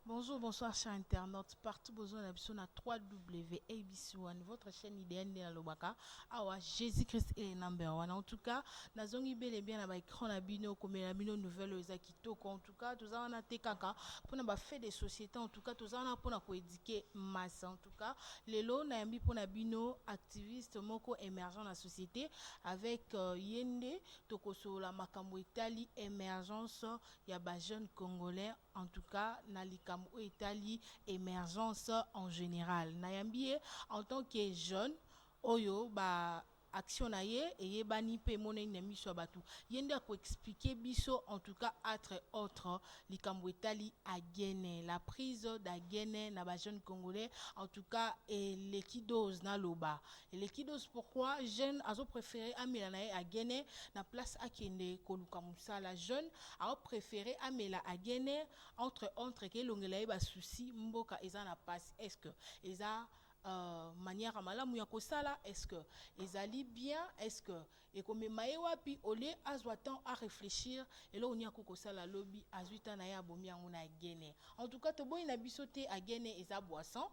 Bonjour, bonsoir, chers internautes. Partout besoin d'absolution à 3W ABC1, votre chaîne idéale de la Lobaka. Awa, Jésus-Christ est le number one. En tout cas, Nazongi bel et bien à l'écran la bino, comme la bino nouvelle aux Akito. En tout cas, tous en a tekaka pour n'a fait des sociétés. En tout cas, tous en a pour n'a éduquer masse. En tout cas, les lots n'a mis pour n'a bino activiste moko émergent dans la société avec Yende Tokoso la Makambo Italie émergence. Il y a des jeunes Congolais. En tout cas, Nalikambo Italie émergence en général. Nayambie en tant que jeune, Oyo ba action na ye et bani pe mona inemi so batu yende ko expliquer biso en tout cas entre autres likambo Italie à Guinée la prise da Guinée na ba jeune congolais en tout cas et l'équidose na loba et l'équidose pourquoi jeune azo préféré amela na à Guinée na place akende koluka musala jeune a préféré amela à Guinée entre ke longela ba souci mboka eza na passe est-ce que eza manière à malamu ya kosala est-ce que ezali bien est-ce que et comme mayewapi olé azwatan à réfléchir et là on y a kosala lobby azuita na ya bomi yango na Guinée en tout cas to boy na bisoté à Guinée eza boisson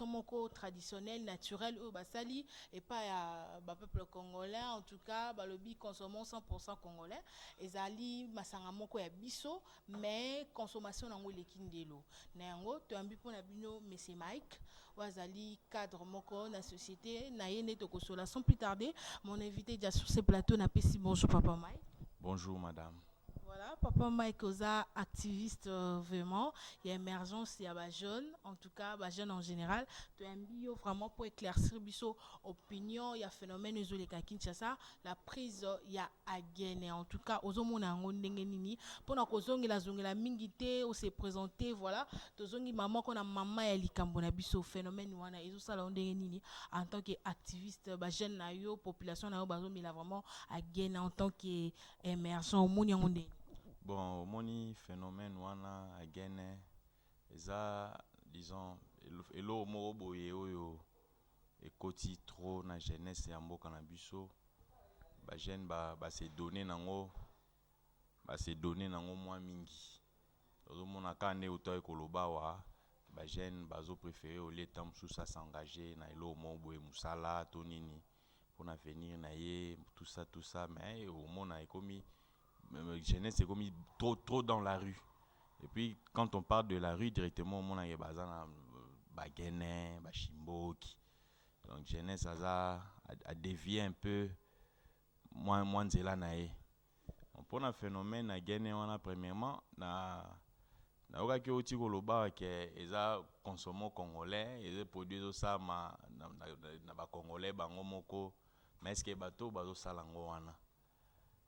moko traditionnel naturel au basali et pas ya ba peuple congolais en tout cas ba lobby consommons 100% congolais ezali masanga moko ya biso mais consommation nango lekindelo na yango to ambi pona bino monsieur Mike wazali cadre moko na société na yene to kosola sans plus tarder mon invité déjà sur ce plateau n'a pas si bonjour papa Mike. Bonjour madame. Voilà, papa Mike Oza, activiste vraiment, il y a émergence, il y a des jeunes, en tout cas, des jeunes en général. Tu as un bio vraiment pour éclaircir biso opinion, il y a phénomène isolé à Kinshasa, la prise, il y a à Guinée. En tout cas, aux hommes, on a un nini pour la cause, il a la mingité, on s'est présenté, voilà. Tozongi maman qu'on a maman et likambona biso phénomène wana et tout ça là on nini en tant qu'activiste, des jeunes na yo, population na yo, bazomi il a vraiment à Guinée en tant qu'émergent au monde Bon, moni phénomène wana agene eza disons elo moko boye oyo ekoti trop na jeunesse ya mboka na biso ba jeune ba se donner nango mwa mingi ozomona kande uto ekoloba wa ba jeune bazo préférer au lieu temps sous s'engager na elo moko boye musala to nini pour venir na ye tout ça mais au mona ekomi jeunesse c'est comme trop dans la rue. Et puis quand on parle de la rue directement on a bazana bagene bashimboki. Donc jeunesse a dévié un peu moins nzela nae. On prend un phénomène à gene on a premièrement na okaki oti koloba ke eza consommant congolais et produit ça na ba congolais bango moko mais est-ce que bato bazo salango wana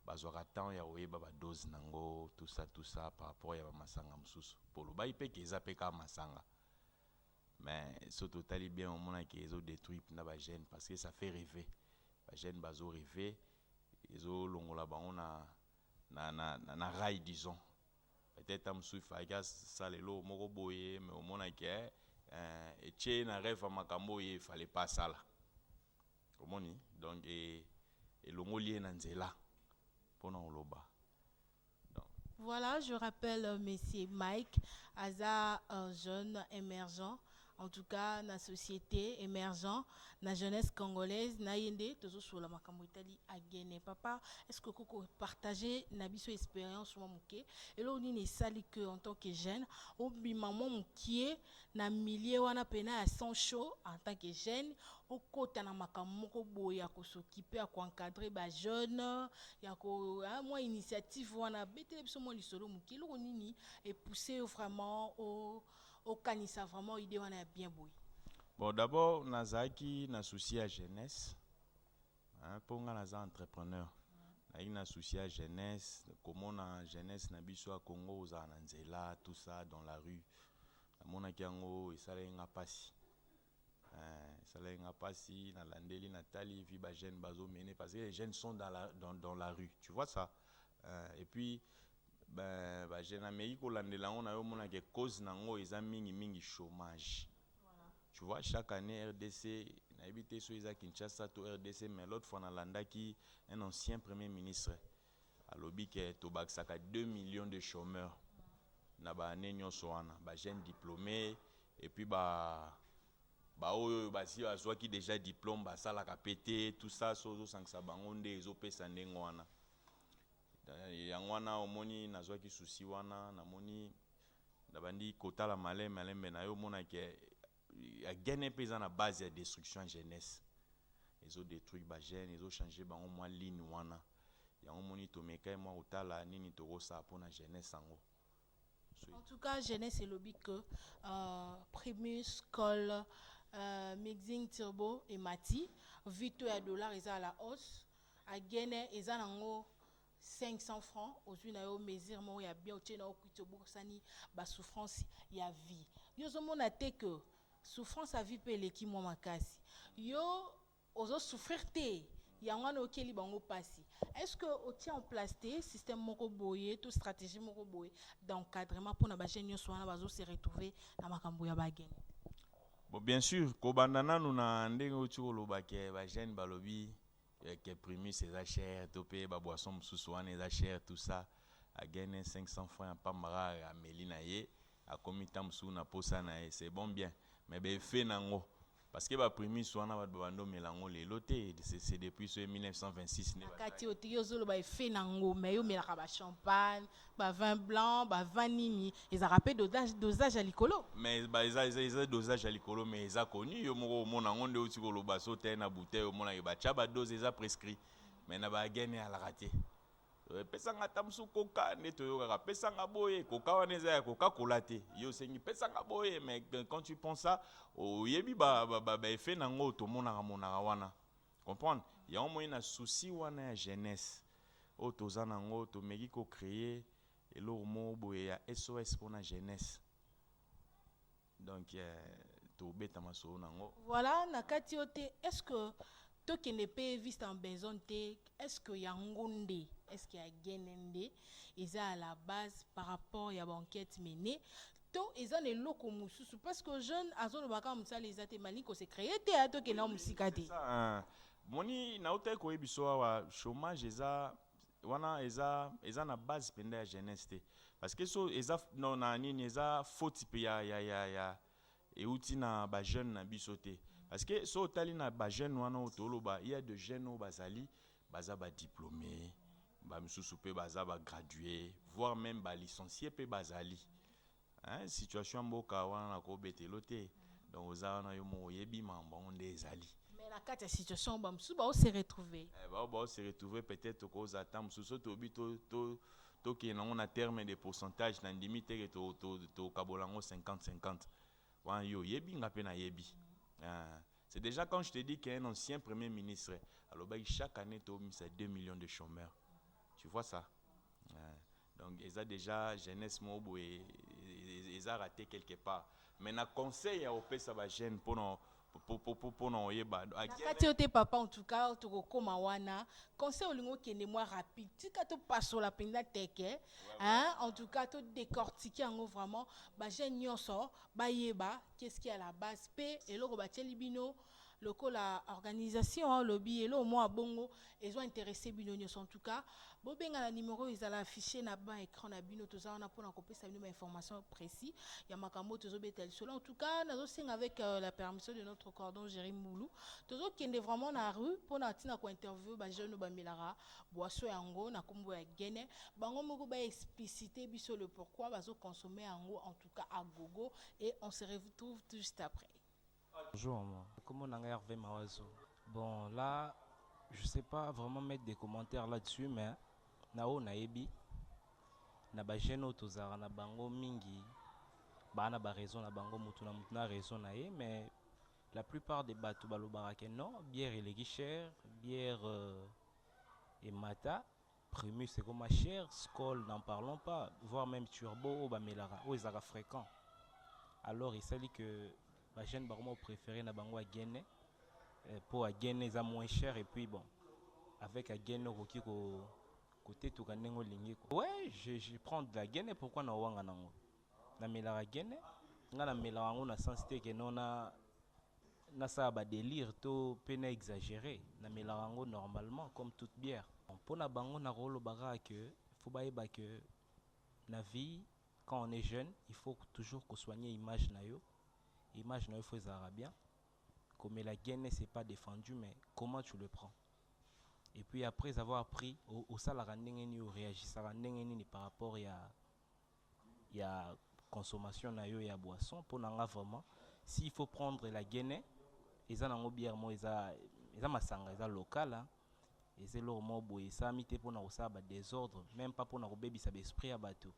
bazwaka temps ya oyeba ba dose nango tout ça par rapport ya masanga mususu polo ba ipe ke eza peka masanga mais so totali bien on mona ke ezo détruit na ba jeune parce que ça fait rêver ba jeune bazo rêver ezo longola bango na rail disons peut-être mususu faga ça lelo moko boye mais on mona ke et na rêve makambo il fallait pas ça là komoni donc et longoli na nzela. Voilà, je rappelle monsieur Mike, Aza, un jeune émergent, en tout cas, la société émergent, la jeunesse congolaise, na yende, toujours sur la makambo Italie à Guinée. Papa, est-ce que vous partagez nabiso expérience ou mouké? Et là, on est sali que en tant que jeune, ou bi maman mouké, na milieu wana pena à son chaud en tant que jeune, au côté na makambo boya ko s'occuper à ko encadrer ba jeune, ya ko moi initiative wana bete biso mo lisolo mouké, lo nini et pousser vraiment au kanisa vraiment idée wana bien boy. Bon d'abord nazaki na souci à jeunesse. Hein, pour nga naza entrepreneur. Na souci à jeunesse, comment na jeunesse na biso à Congo za na nzela tout ça dans la rue. Mona kiango esala nga pasi. Esala nga pasi na landeli natali vi ba jeunes bazo mener parce que les jeunes sont dans la rue. Tu vois ça? Et puis ben ba jeune Amérique landela on a yo mona ke cause nango eza mingi chômage. Tu vois, chaque année, RDC, n'habite sur Isa Kinshasa, to RDC, mais l'autre fois, on a landaki un ancien premier ministre. À l'objet que Tobak Saka 2 millions de chômeurs. na ba année nyonso wana ba jeune diplômé et puis ba oyo basi bazwaki déjà diplôme basalaka pété tout ça ozosangisa bango nde ezopesa ndenge wana yango wana omoni nazwaki susi wana namoni nabandi kotala malembe na yo omonaki agene mpe eza na base ya destruction ya jeunesse ezodétruire bagene ezochange bango mwa ligne wana yango omoni tomeka ye mwa kotala nini tokosala mpona jeunesse yango. En tout cas, jeunesse elobi que Primus, Col, Mixing Turbo et Mati, vito ya dollar eza à la hausse, a gene eza nango 500 francs, ozwi na yo mesure mo ya bien otie na okuti obosani ba souffrance ya vie. Yo zomona te que souffrance à vie pe eleki mwa makasi. Yo ozo souffrir te. Yango wana okeli bango pasi. Est-ce que on tient en place des systèmes moko boye, tout stratégie moko boye d'encadrement pour na ba jeune nyonso wana bazo se retrouver na makambo ya bagene? Bon, bien sûr, kobanda nanu na ndenge oti koloba ke ba jeune balobi ke Primus eza cher, topé ba boisson mususu wana eza cher, tout ça a gagné 500 francs ya pambara ya melina ye a komita musu na posa na ye, c'est bon bien, mais be fait nango parce que ba Primus wana ba bando melango lelo te, c'est depuis 1926 ne ba kati oti yozolo ba fait nango mais yo melaka ba champagne, ba vin blanc, ba vin nini, ils a rappelé dosage à likolo. Mais ba eza dosage à likolo mais eza connu yo moko mona ngonde oti koloba so te na bouteille yo mona ba cha ba dose eza prescrit mais na ba gene à la raté. Pesanga tamsu koka neto yoka pesanga boye koka wana eza ya koka kolate yo sengi pesanga boye mais quand tu penses ça oyebi ba effet nango to monaka wana comprendre ya au moins na souci wana ya jeunesse o toza nango to meki ko créer elo mo boye ya SOS pour la jeunesse donc to beta maso nango voilà na kati ote est-ce que to qui n'est pas viste en besoin te est-ce que yangonde est-ce qu'il y a genende ils à la base par rapport ya banquette menée to ils ont les locaux mususu parce que jeune azono baka musala les ate maliko se créer te to qui na musika te moni na uta ko ebiso wa chômage eza wana eza na base penda ya jeunesse te parce que so eza non na nini eza faute pe ya euti na ba jeune na biso te parce que so tali na ba jeune wana otoloba il y a de jeunes bazali baza ba diplômé ba misusu pe baza ba gradué voire même ba licencié pe bazali hein situation mboka wana ko betelo te donc oza wana yo mo yebi mamba onde ezali mais la carte situation ba misusu ba se retrouver ba se retrouver peut-être ko za tam misusu to bito to ki na on a terme de pourcentage na ndimi te to kabolango 50-50 wan yo yebi ngape na yebi. C'est déjà quand je te dis qu'un ancien premier ministre, alors chaque année, tu as 2 millions de chômeurs. Tu vois ça? Donc, ils ont déjà jeunesse mobo et ils ont raté quelque part. Mais na conseil au pesa ba jeune pour non yeba. Nakati ote papa en tout cas to koma wana conseil olingo kende moi rapide. Tika to passe la penda teke hein en tout cas to décortiquer en vraiment ba jeune nyonso ba yeba qu'est-ce qui est à la base p et loko ba bino loko la organisation lobby et lo moi bongo ils ont intéressé bino nyonso en tout cas bobenga la numéro ils allaient afficher na bas écran na bino to za on a pour kopesa ça une information précis ya makambo to zo betel cela en tout cas nazo sing avec la permission de notre cordon Jérémy Moulou to zo kende vraiment na rue pour na tina ko interview ba jeune ba milara boisson yango na kombo ya gene bango moko ba expliciter biso le pourquoi bazo consommer yango en tout cas à gogo et on se retrouve tout juste après. Bonjour, comment on a Hervé Mawazo? Bon, là, je sais pas vraiment mettre des commentaires là-dessus, mais nao naebi na ba jeune tozara na bango mingi bana ba raison na bango mutuna raison na ye, mais la plupart des bateaux balobara que non, bière est cher, bière et mata, Primus c'est comme cher, Skol n'en parlons pas, voire même Turbo ou Bamelara, ou ils fréquent. Alors il s'agit que les jeunes baromos préférés na bango à Guinée pour à Guinée ça moins cher et puis bon avec à Guinée qui côté tout kanengo lingi ouais je prends de la Guinée pourquoi na wanga nango na melara Guinée nga na melara ngo na sensité que non na ça ba délire to pena exagéré na melara ngo normalement comme toute bière pour na bango na rolo bara que faut ba yeba que na vie quand on est jeune, il faut toujours soigner l'image nayo. L'image nayo, il faut ça bien. Comme la gaine, c'est pas défendu, mais comment tu le prends? Et puis après avoir appris, au salaire au réagir par rapport à consommation nayo et à boisson, pour n'en vraiment, s'il faut prendre la gaine, ils ont bière moi, ils ont masanga, ils ont local, hein. Et c'est leur mot boy, ça mité pour nous ça désordre, même pas pour nous baby ça esprit à bateau.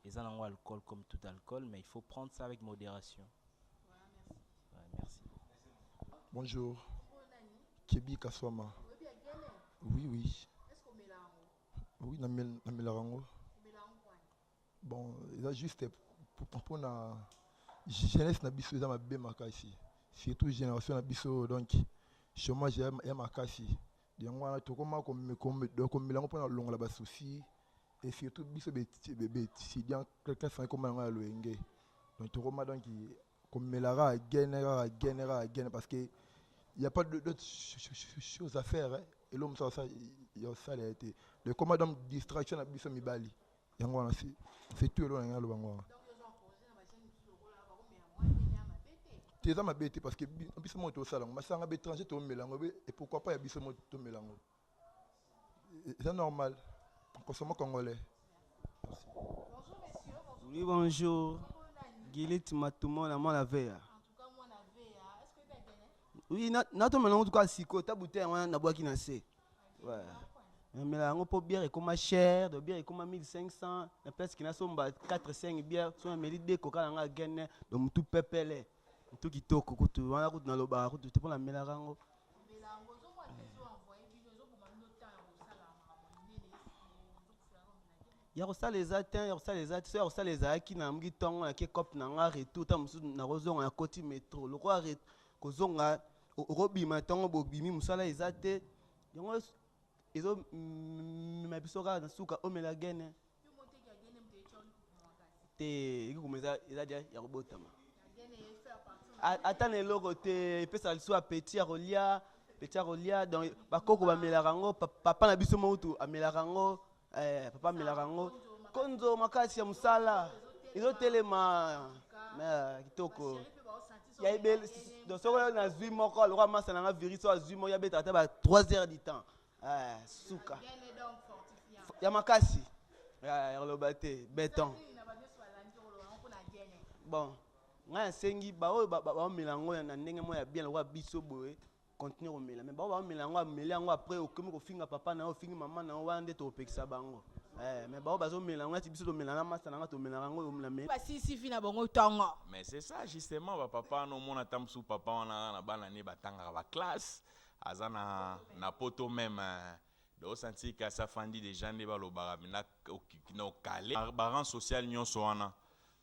Ils ont alcool comme tout alcool, mais il faut prendre ça avec modération. Ouais, merci. Bonjour. Kebi Kaswama. Oui, oui. Est-ce qu'on met là? Oui, na melarango. Bon, il a juste pour la jeunesse na biso za mabe makasi. Surtout génération na biso donc chômage ya makasi. Donc wana tokoma comme melango pour na longola ba souci et surtout biso bébé étudiant quelqu'un fait comme na loenge. Donc tokoma donc comme melara gain parce que il n'y a pas d'autres choses à faire. Hein. Et l'homme, ça, il y a ça, il a été. Le commandant distraction a biso mibali. C'est tout le monde. Tu es bête parce que biso mo to salon, ma sanga étranger to mélango et pourquoi pas y a biso mo to mélango. C'est normal. Consommons congolais. Merci. Bonjour messieurs. Oui, bonjour. Gilit Matumo la moi la veille. Oui, nato melongo tukwa siko ta bouteille wana na boaki na se. Ouais. Mais là on peut bière comme cher, de bière comme 1500, na place qui na somba 4 5 bière, so na meli de coca nga gene, donc tout pepele. Tout kitoko kutu wana kutu na loba kutu te pour la melarango. Melango zo kwa tezo envoyer bino zo pour mano temps au sala ya ko sala ezatin, ya ko sala ezati, so ya ko sala ezaki na mgi tongo na ke cop na nga retour ta musu na kozonga na koti métro. Loko arrête kozonga okobima ntongo bobimi mosala eza te yango ezo mabiso kaka na suka omela gene te ekokoma eza dia ya kobotama ata na eloko te epesaka liso apeti ya kolia donc bakoko bamelaka yango papa na biso moutu amelaka yango papa amelaka yango konzo makasi ya mosala ezotelema kitoko il y a eu donc ce qu'on a vu mon corps le roi massa n'a viré soit vu mon yabé t'as pas 3 heures du temps souka il y a makasi ya le baté béton bon nga sengi ba ba milango na ndenge mo ya bien le roi biso boé continuer au mela mais ba milango mela ngo après au comme ko finga papa na o finga maman na wande to pekisa bango mais ba bazo milango ti biso to melanga massa na to milango na me pas si fina bongo tongo. Mais c'est ça justement papa no mona tamsu papa wana na bana ne batanga ba classe azana na poto même do senti ka sa fandi des gens ne ba lo barabina no calé ba rang social nyonso wana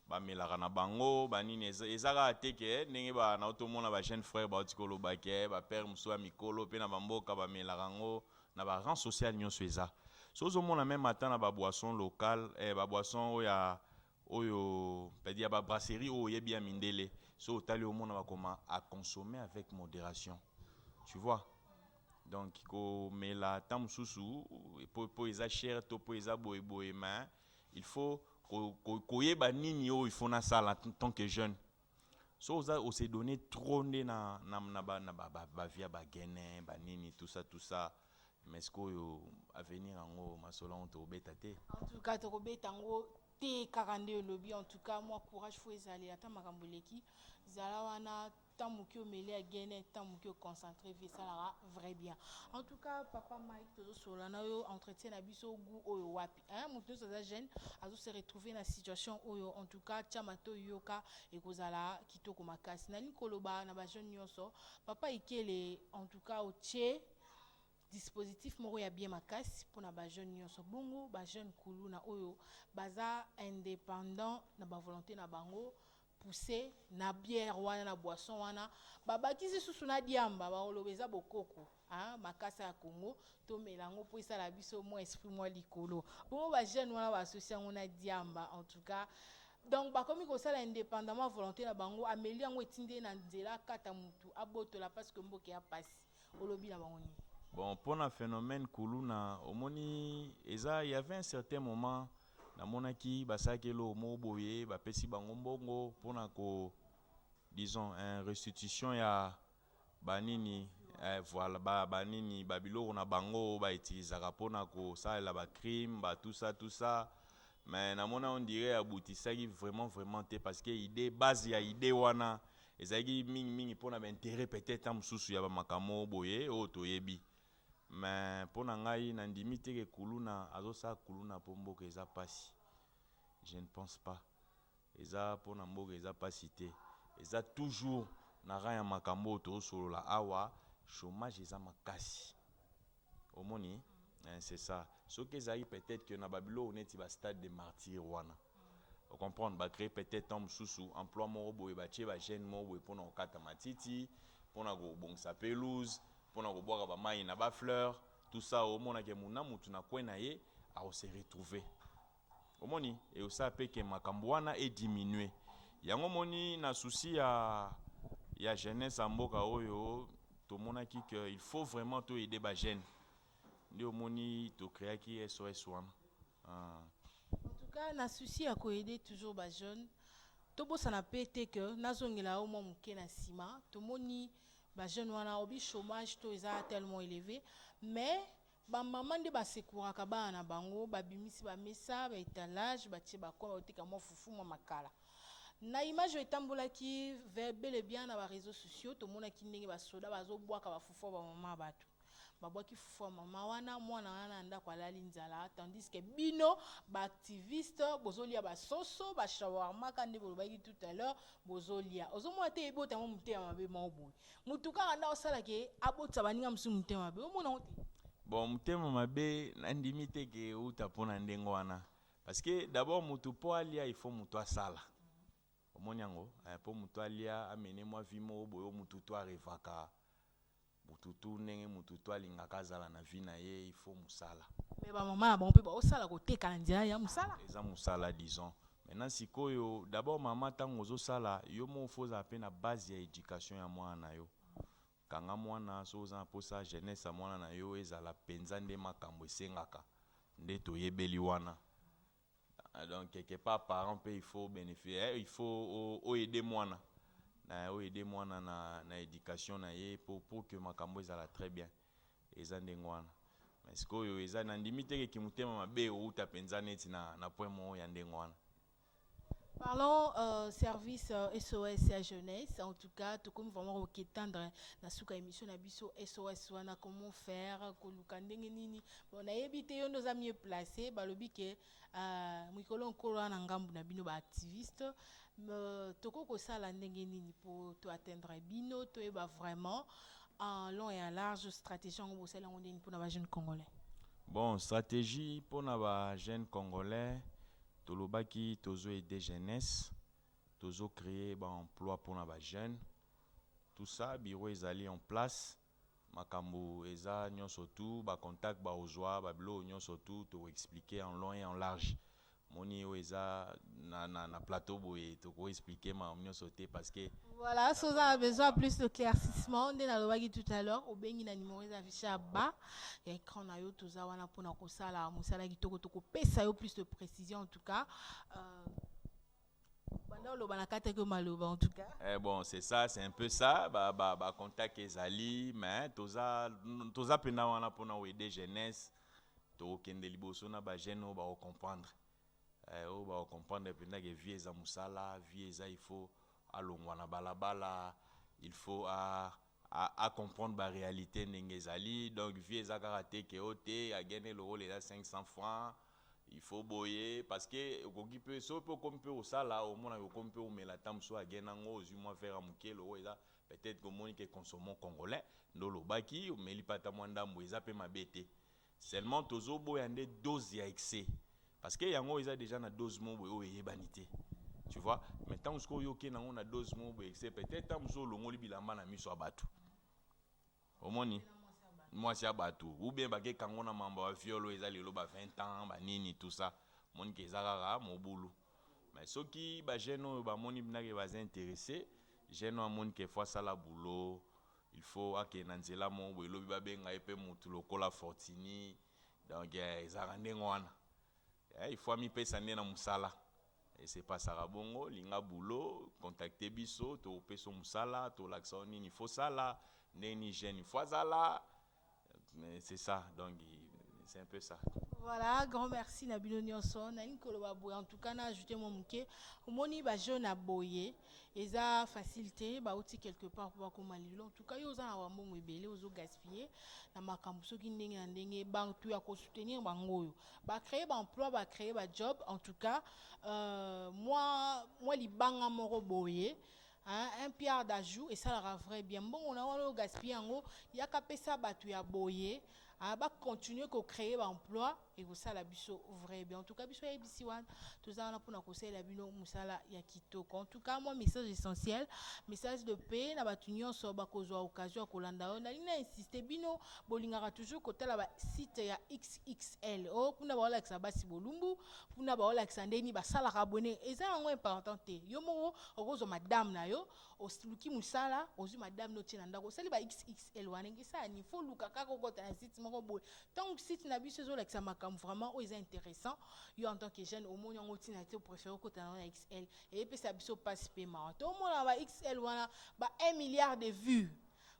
ba melaka na bango ba nini ezaka ateke ndenge ba na otomona ba jeune frère ba otikolo ba ke ba père muso mikolo pe na bamboka ba melaka ngo na ba rang social nyonso eza so zo mona même matin na ba boisson locale ba boisson oyo peut dire ba brasserie o yebi ya mindele so tali au monde va comment à consommer avec modération tu vois donc ko mela tamsusu po eza cher to po eza boy mais il faut ko yeba nini o il faut na sala en tant que jeune so ça on s'est donné trop na ba via ba gene ba nini tout ça mais ce qu'on à venir en haut masolo on to betate en tout cas to beta ngo te 42 lobby en tout cas moi courage faut aller ata makamboleki zala wana tamuki o mele agene tamuki o concentré vie ça la vrai bien en tout cas papa Mike tozo solana yo entretien na biso gu oyo wapi hein mutu so za jeune azo se retrouver na situation oyo en tout cas chamato yoka ekozala kitoko makasi na likoloba na ba jeune nyonso papa ikele en tout cas o tché dispositif moko ya bien makasi pour na ba jeune nyonso bongo ba jeune kulu na oyo baza indépendant na ba volonté na bango pousser na bière wana na boisson wana babakisi susu na diamba ba olobeza bokoko hein makasa ya Congo to melango po isa la biso mo esprit mo likolo bongo ba jeune wana ba associé na diamba en tout cas donc bakomi kosala indépendamment volonté na bango améliore yango etinde na nzela kata mutu abotola parce que mboke ya pasi olobi na bango ni. Bon, pour un phénomène Kuluna, il y avait un certain moment, namonaki basakelo mo boye bapesi bango mbongo mpona ko disons restitution ya banini voilà banini babiloko na bango bautilisaka mpona kosalela bacrime tout ça mais namona on dirait aboutisaki vraiment te parce que idée base ya idée wana ezalaki mingi mpona baintérêt peut-être mosusu ya bamakambo boye oyo toyebi. Mais mpona ngai nandimi teke kuluna azosala kuluna mpo mboka eza pasi. Je ne pense pas. Eza mpona mboka eza pasi te. Eza toujours na rang ya makambo tozosolola awa chômage eza makasi. Omoni c'est ça. Soki ezali peut-être que na babiloko neti ba stade de martyr wana. Vous comprenez, ba créer peut-être un mosusu emploi moko boye batie ba jeune moko boye mpona kokata matiti, mpona kobongisa pelouse, mpona kobwaka ba mai na ba fleur, tout ça omona ke muna mutu na kwe na ye a se retrouver. Omoni et osa pe ke makambo wana est diminué. Yango moni na souci ya jeunesse en mboka oyo tomonaki que il faut vraiment to aider ba jeune. Ndi omoni to créer ki SOS wana. En tout cas, na souci à aider toujours les jeunes. Tobo ça n'a pas été que nazongela au moins muke na sima. Tomoni les jeunes wana obi chômage to eza tellement élevé, mais ba maman de ba sekura ka ba na bango ba bimisi ba mesa ba étalage ba tie ba ko otika mo fufu mo makala. Na image etambola ki vers bel et bien na ba réseaux sociaux tomona ki ndenge ba soda bazo bwaka ba fufu ba maman batu. Babwaki fufu mama wana mwana wana ndako alali nzala tandis que bino ba activiste bozolia ba soso ba shawarma kandi bolobaki tout à l'heure bozolia ozomona te ebota mo mute ya mabe maoboy mutuka anda osala ke abota baninga msu mute mabe omona ote bon mute mabe nandimi te ke uta pona ndengo wana parce que d'abord mutu po alia il faut mutu asala omoni yango po mutu alia amene mwa vimo boyo mutu to arevaka mututu ndenge mututu alingaka azala na vie na ye il faut musala. Mais ba maman na bango pe ba osala koteka na nzela ya musala. Eza musala disons. Maintenant sikoyo d'abord maman tango ozosala yo mo foza pe na base ya éducation ya mwana na yo. Kanga mwana so oza posa jeunesse ya mwana na yo ezala penza nde makambo esengaka nde toyebeli wana. Donc quelque part parent pe il faut bénéficier il faut aider mwana. Aider moi na éducation na ye pour que makambo ezala très bien eza ndengwana mais sikoyo eza na ndimite ke kimutema mabe outa penza neti na point mo ya ndengwana. Parlons service SOS à jeunesse. En tout cas, tout comme vraiment tendre na suka émission na biso SOS wana comment faire koluka ndenge nini. Bon na yebite yo nos amis placés balobi ke mikolo nkolo na ngambu na bino ba activiste toko ko sala ndenge nini pour to atteindre bino to eba vraiment en long et en large stratégie ngo bosala ngo ndeni pour na ba jeunes congolais. Bon stratégie pour na ba jeunes congolais tolobaki tozo aider jeunesse tozo créer ba emploi pour na ba jeunes tout ça bureau ezali en place makambo eza nyonso tout ba contact ba ozwa ba bilo nyonso tout to expliquer en long et en large moni eza na plateau boye to ko expliquer ma nyonso te parce que voilà so ça a besoin plus de claircissement de na lobaki tout à l'heure au bengi na numéro affiché à bas et écran na yo toza wana pona ko sala musala kitoko to ko pesa yo plus de précision en tout cas pendant le banakate que maloba en tout cas bon c'est ça c'est un peu ça ba contact ezali mais toza pena wana pona aider jeunesse to kende liboso na ba jeune ba comprendre on va comprendre que vie eza musala vie eza il faut alongwa na balabala il faut à comprendre la réalité ndenge ezali donc vie eza karaté ke ote agene le rôle est 500 francs il faut boyer parce que okoki pe so pe comme pe osala au mona ko pe o mela tam so agena ngo ozu moi faire amuke le eza peut-être que moni que consommons congolais ndolo baki o meli pata mwanda mbo eza pe mabete seulement tozo boyande dose ya excès parce que yango eza déjà na dose mo boyo yebanité tu vois mais tant que yo ke nango na dose mo boyo excès peut-être tam so longoli bilamba na miso abatu omoni moi c'est abatu ou bien bake kango na mamba wa violo eza lelo ba 20 ans ba nini tout ça moni ke ezaka mo bulu mais soki ba jeune ba moni binake ba intéressé jeune moni ke fois ça la boulot il faut ake na nzela mo boyo lobi ba benga epe mutu lokola fortini donc ezaka ndengo wana il faut mi pesa nde na musala. Et c'est pas ça bongo, linga boulot, contacter biso, to peso musala, to l'accent nini faut ça là, neni jeune faut ça là. C'est ça, donc c'est un peu ça. Voilà, grand merci Nabino Nyonso. Na nkoloba boye en tout cas na ajouter mon muke. Omoni ba jeune aboye, eza facilité ba outi quelque part pour ko malilo. En tout cas yo za na wambo mwebele ozo gaspiller na makambo soki ndenge na ndenge bantu ya ko soutenir bango yo. Ba créer ba emploi, ba créer ba job. En tout cas moi libanga moko boye. Hein, un pierre d'ajout et ça la vrai bien bon on a le gaspiller en il y a qu'à ça batu ya boye va continuer à créer l'emploi et ça la biso vrai bien en tout cas biso ya bisi wan tout ça on a pour na conseil la bino musala ya kitoko en tout cas moi message essentiel message de paix na batu nyonso ba kozwa occasion kolanda on a lina insister bino bolingaka toujours côté la site ya XXL oh kuna ba la basi bolumbu kuna ba la ndeni ba sala abonné et ça ngo important te yo mo okozo madame na yo osluki musala ozu madame no tina ndako sali ba XXL wanengi ça ni faut luka kako kota na site moko boy donc site na biso zo la makam vraiment o est intéressant yo en tant que jeune au moins yango tina te préféré kota na XL et puis ça biso passe paiement to mo na ba XL wana ba 1 milliard de vues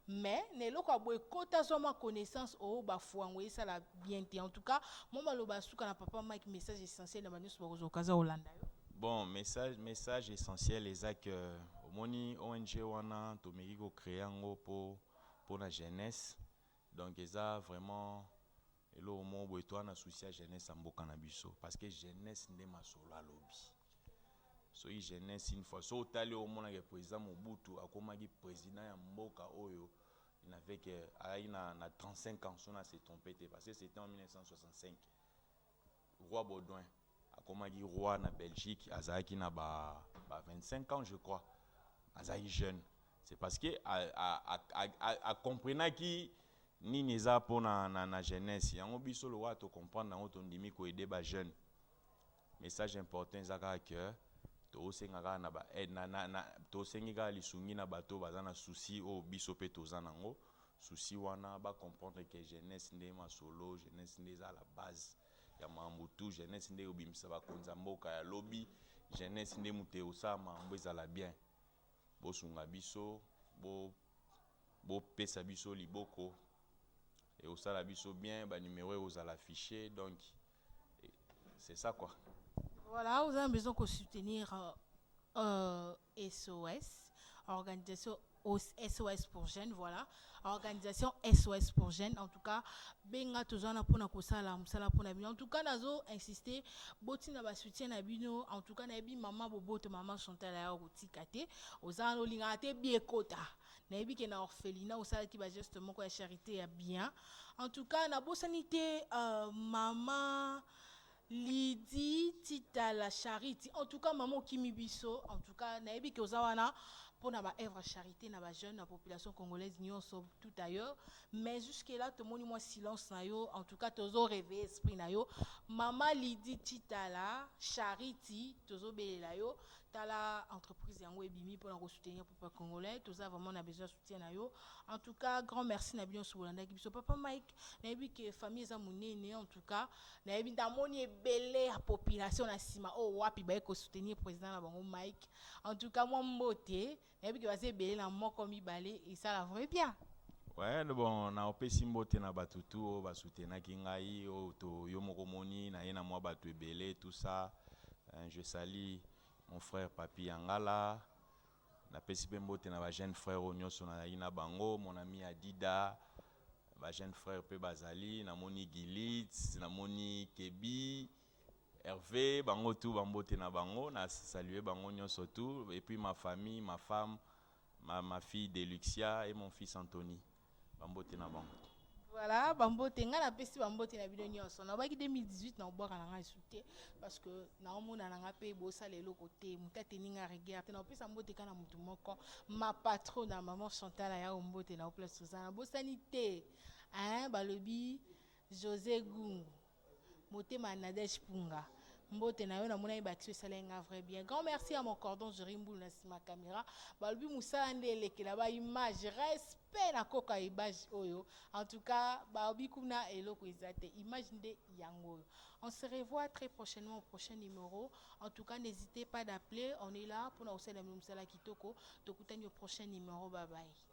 mais ne loko boy kota so ma connaissance o ba fuango ça la bien en tout cas moi maloba suka na papa Mike message essentiel na banus bozo kaza Hollanda yo. Bon, message essentiel est que moni ONG wana to mériko créer ngo pour la jeunesse. Donc ça vraiment elo mo boito na souci à jeunesse amboka na biso parce que jeunesse ndé masolo a lobby. So jeunesse une fois so tali au mona ke président Mobutu akomaki président ya mboka oyo il n'avait que na 35 ans son a s'est trompé parce que c'était en 1965. Roi Baudouin akomaki roi na Belgique azaki na ba 25 ans je crois azaki jeune c'est parce que a comprenant qui nini eza po na jeunesse yango biso lo wa to comprendre na to ndimi ko aider ba jeune message important ezaka que to sengaka na ba na to sengika lisungi na bato bazana souci o biso pe tozana ngo souci wana ba comprendre que jeunesse ndé masolo jeunesse ndé za la base ya mambutu jeunesse ndé obimisa bakonza mboka ya lobby jeunesse ndé muté osama mbeza la bien bosunga biso bo pesa biso liboko et osala biso bien ba numéro osala affiché donc c'est ça quoi. Voilà, vous avez besoin de soutenir SOS, organisation SOS pour jeunes, voilà, organisation SOS pour jeunes. En tout cas, benga tozana pona kosala musala pona bino. En tout cas, nazo insister, boti na ba soutien na bino. En tout cas, na bi maman boboto maman Chantal ya otikate, ozana no lingate biekota. Na bi ke na orphelinat osala ki ba justement ko ya charité ya bien. En tout cas, na bosanité maman Lydie Tita la charité. En tout cas, maman Kimi Biso. En tout cas, na ebi ke ozawana pour na ba œuvre charité na ba jeune la population congolaise nyonso tout ailleurs. Mais jusque là, tout le monde moi silence na yo. En tout cas, tozo réveiller esprit na yo. Maman Lydie Tita la charité, tozo belela yo. Tala entreprise yango ebimi pour na soutenir peuple congolais. Toza vraiment na besoin de soutien na yo. En tout cas, grand merci na biso Bolanda ki biso papa Mike. Na ebi ke famille za munene en tout cas. Na ebi ndamoni ebele la population na sima oh wapi ba ko soutenir président na bango Mike. En tout cas, moi mbote, na ebi ke ba se belé na moko mibale et ça la vrai bien. Ouais, bon, na opesi mbote na batutu o ba soutenir ki ngai o to yo moko moni na ye na moi batu ebele tout ça. Je salue mon frère Papi Angala, na pesi mbote na ba jeune frère onyoso na ina bango, mon ami Adida, ba jeune frère pe bazali, na moni Gilitz, na moni Kebi, Hervé, bango tout bambote na bango, na saluer bango nyonso tout et puis ma famille, ma femme, ma fille Deluxia et mon fils Anthony. Bambote na bango. Voilà, bambote nga na pesi bambote na bino nyonso. Na baki 2018 na obwaka na nga souté parce que na omona na nga pe bosa lelo côté mutate ninga regarder na pesa mbote kana mutu moko ma patronne na maman Chantal ya mbote na place Suzana bosanité hein balobi José Gung motema Nadège Punga mbote na yo na mona ibati salenga vrai bien. Grand merci à mon cordon Jerimboul na sima caméra. Balbi musala ndeleke la ba image respect na koka image oyo. En tout cas, balbi kuna eloko ezate image nde yango. On se revoit très prochainement au prochain numéro. En tout cas, n'hésitez pas d'appeler. On est là pour nous aussi la musala kitoko. Tokutani au prochain numéro. Bye bye.